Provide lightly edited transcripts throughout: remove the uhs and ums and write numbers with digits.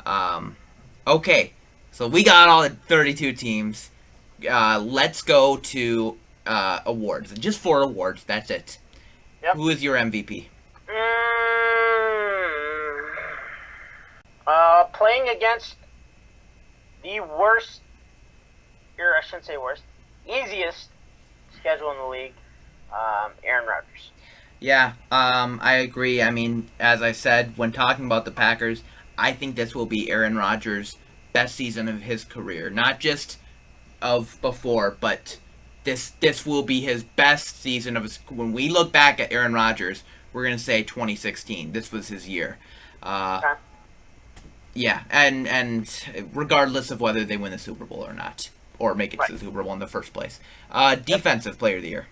Okay, so we got all the 32 teams. Let's go to awards. Just 4 awards. That's it. Yep. Who is your MVP? Mm, playing against the worst, or I shouldn't say worst, easiest schedule in the league, Aaron Rodgers. Yeah, I agree. I mean, as I said when talking about the Packers, I think this will be Aaron Rodgers' best season of his career. Not just of before, but this will be his best season of his. When we look back at Aaron Rodgers, we're gonna say 2016. This was his year. Uh, Okay. yeah, and regardless of whether they win the Super Bowl or not, or make it Right. to the Super Bowl in the first place, Yep. defensive player of the year.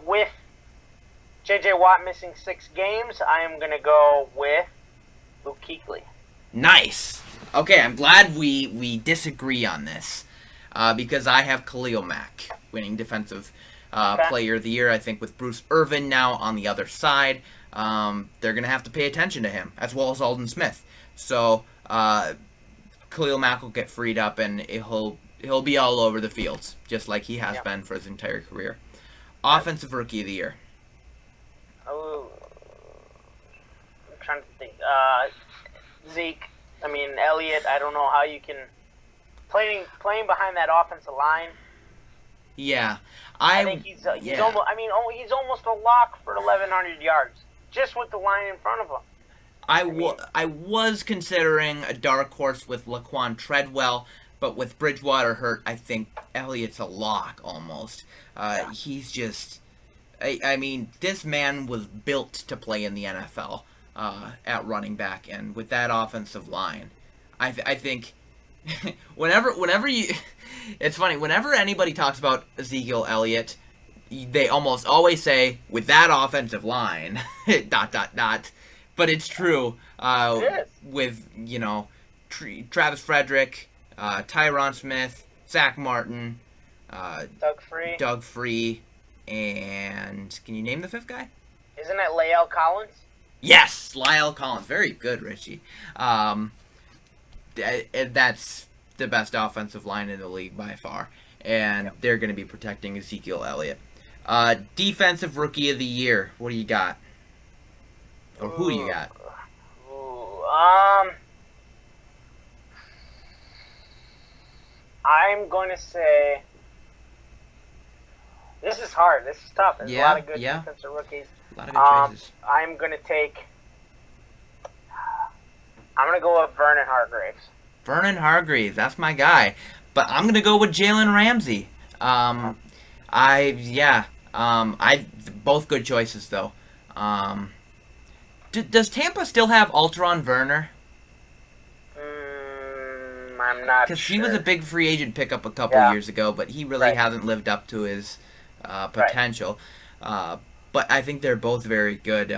With J.J. Watt missing 6 games, I am gonna go with Luke Kuechly. Nice. Okay, I'm glad we disagree on this, because I have Khalil Mack winning defensive Okay. player of the year. I think with Bruce Irvin now on the other side, they're gonna have to pay attention to him as well as Alden Smith. So Khalil Mack will get freed up and he'll be all over the fields just like he has Yep. been for his entire career. Okay. Offensive rookie of the year. Oh, I'm trying to think. Zeke. I mean Elliott. I don't know how you can playing behind that offensive line. Yeah, I think he's yeah. almost. I mean, he's almost a lock for 1,100 yards just with the line in front of him. I was considering a dark horse with Laquan Treadwell, but with Bridgewater hurt, I think Elliott's a lock almost. Yeah. He's just. I mean, this man was built to play in the NFL at running back, and with that offensive line, I think whenever you, it's funny. Whenever anybody talks about Ezekiel Elliott, they almost always say with that offensive line, dot dot dot. But it's true. It is. With Travis Frederick, Tyron Smith, Zach Martin, uh, Doug Free. Doug Free, and can you name the fifth guy? Isn't that Lael Collins? Yes, Lyle Collins. Very good, Richie. That's the best offensive line in the league by far, and Yep. they're going to be protecting Ezekiel Elliott. Defensive rookie of the year. What do you got? Or who do you got? Ooh, I'm going to say this is hard. This is tough. There's a lot of good Yeah. defensive rookies. A lot of good choices. I'm going to take. I'm going to go with Vernon Hargraves. Vernon Hargreaves, that's my guy. But I'm gonna go with Jalen Ramsey. I both good choices though. Does Tampa still have Alteron Werner? I'm not Because sure. he was a big free agent pickup a couple years ago, but he really Right. hasn't lived up to his potential. But I think they're both very good,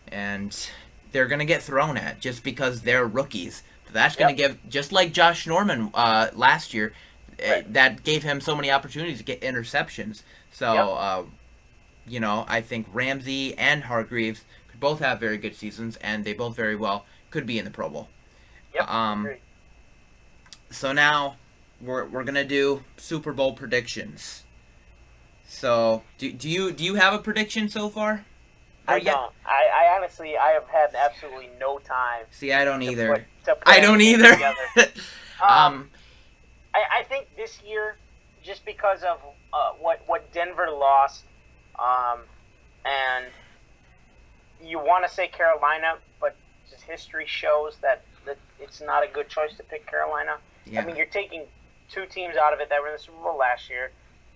and they're gonna get thrown at just because they're rookies. That's going to give, just like Josh Norman last year, Right. that gave him so many opportunities to get interceptions. So, I think Ramsey and Hargreaves could both have very good seasons, and they both very well could be in the Pro Bowl. Yep. Um, so now we're gonna do Super Bowl predictions. So do you have a prediction so far? I don't. I honestly have had absolutely no time. See, I don't either. To put I don't anything either. together. I think this year, just because of what Denver lost, and you want to say Carolina, but just history shows that it's not a good choice to pick Carolina. Yeah. I mean, you're taking 2 teams out of it that were in the Super Bowl last year.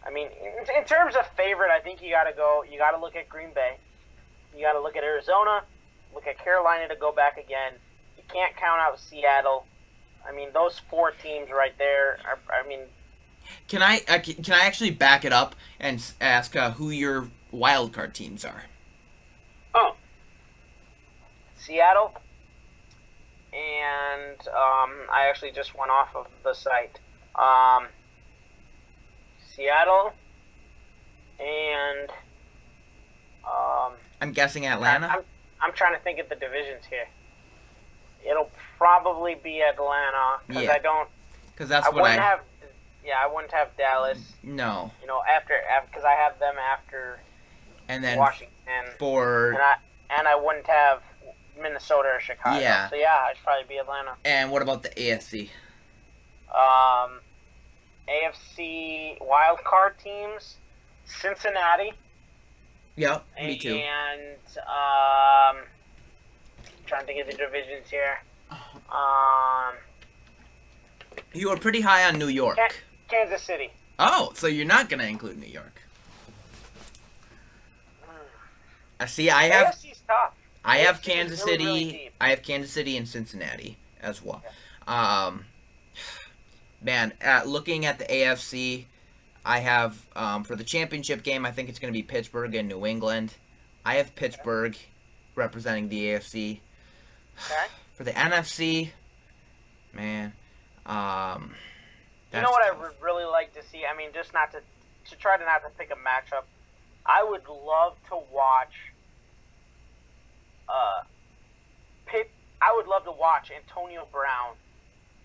I mean, in terms of favorite, I think you got to look at Green Bay. You got to look at Arizona, look at Carolina to go back again. You can't count out Seattle. I mean, those 4 teams right there are. I mean, Can I actually back it up and ask who your wild card teams are? Seattle, and I actually just went off of the site. Seattle, and I'm guessing Atlanta. I'm trying to think of the divisions here. It'll probably be Atlanta because Yeah. I don't. Because that's I what wouldn't have. Yeah, I wouldn't have Dallas. No. You know, after because I have them after And then Washington, for and I wouldn't have Minnesota or Chicago. Yeah. So yeah, I'd probably be Atlanta. And what about the AFC? AFC wild card teams, Cincinnati. Yep, me too. And trying to think of the divisions here. You were pretty high on New York. Kansas City. Oh, so you're not gonna include New York? See, I have. AFC's tough. I have AFC Kansas is really, City. really deep. I have Kansas City and Cincinnati as well. Yeah. Man, looking at the AFC, I have for the championship game. I think it's going to be Pittsburgh and New England. I have Pittsburgh representing the AFC. Okay. For the NFC, man, you know what I would really like to see? I mean, just not to try to not to pick a matchup. I would love to watch. I would love to watch Antonio Brown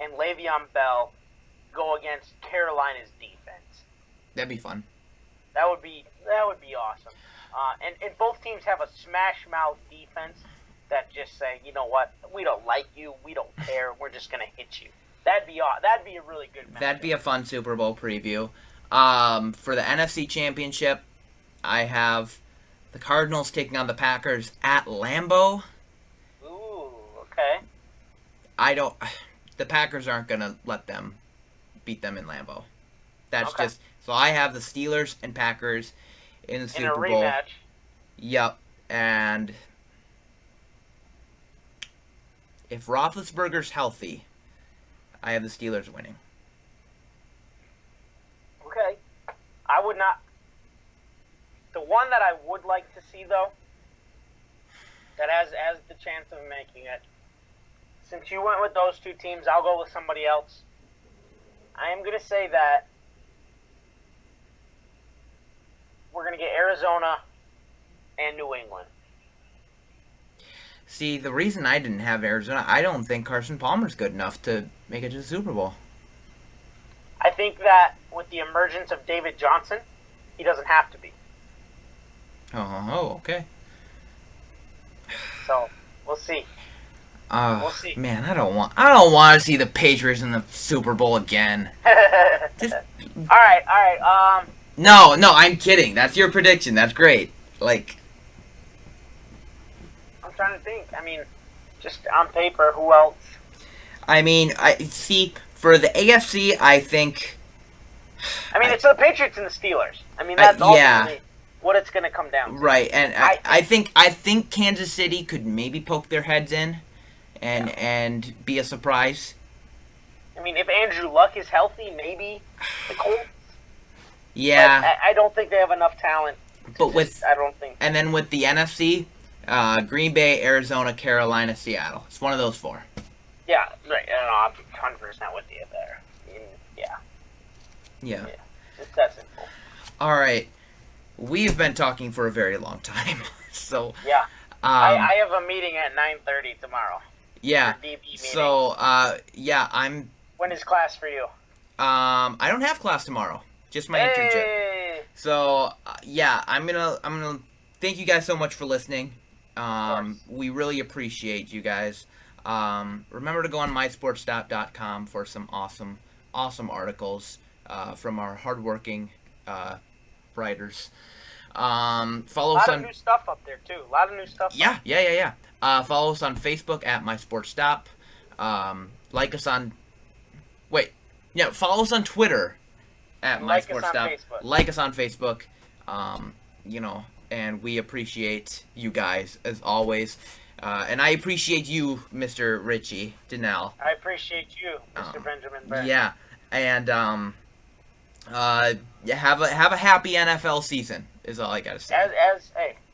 and Le'Veon Bell go against Carolina's defense. That'd be fun. That would be awesome. And both teams have a smash mouth defense that just say, you know what, we don't like you, we don't care, we're just gonna hit you. That'd be a really good match. That'd be a fun Super Bowl preview. For the NFC Championship, I have the Cardinals taking on the Packers at Lambeau. Ooh, okay. The Packers aren't gonna let them beat them in Lambeau. That's Okay. just so. I have the Steelers and Packers in the Super Bowl. In a rematch. Yep, and if Roethlisberger's healthy, I have the Steelers winning. Okay. I would not. The one that I would like to see, though, that has the chance of making it, since you went with those two teams, I'll go with somebody else. I am going to say that we're going to get Arizona and New England. See, the reason I didn't have Arizona, I don't think Carson Palmer's good enough to make it to the Super Bowl. I think that with the emergence of David Johnson, he doesn't have to be. Oh, okay. So, we'll see. We'll see. Man, I don't want to see the Patriots in the Super Bowl again. Just All right. No, I'm kidding. That's your prediction. That's great. Like, I'm trying to think. I mean, just on paper, who else? I mean, I see for the AFC, I think. I mean, it's the Patriots and the Steelers. I mean, that's ultimately what it's going to come down to. Right, and I think Kansas City could maybe poke their heads in, and be a surprise. I mean, if Andrew Luck is healthy, maybe the Colts. Yeah, but I don't think they have enough talent. But I don't think. And then with the NFC, Green Bay, Arizona, Carolina, Seattle. It's one of those four. Yeah, right. I'm 100% with you there. Yeah. It's that simple. All right. We've been talking for a very long time, so. Yeah. I have a meeting at 9:30 tomorrow. Yeah. DB meeting. So, I'm. When is class for you? I don't have class tomorrow. Just my internship. So, I'm gonna thank you guys so much for listening. We really appreciate you guys. Remember to go on mysportstop.com for some awesome articles from our hardworking writers. Follow us on. A lot of new stuff up there too. A lot of new stuff. Yeah. Follow us on Facebook at mysportstop. Like us on. Follow us on Twitter at mysportstop. Like us on Facebook. And we appreciate you guys as always. And I appreciate you, Mr. Richie Donnell. I appreciate you, Mr. Benjamin Bear. Yeah, and have a happy NFL season is all I gotta say.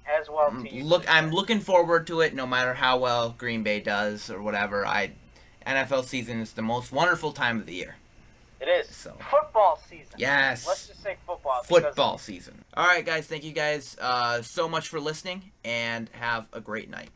As well to you. I'm looking forward to it, no matter how well Green Bay does or whatever. NFL season is the most wonderful time of the year. It is. So. Football season. Yes. Let's just say football. Football season. All right, guys. Thank you guys so much for listening, and have a great night.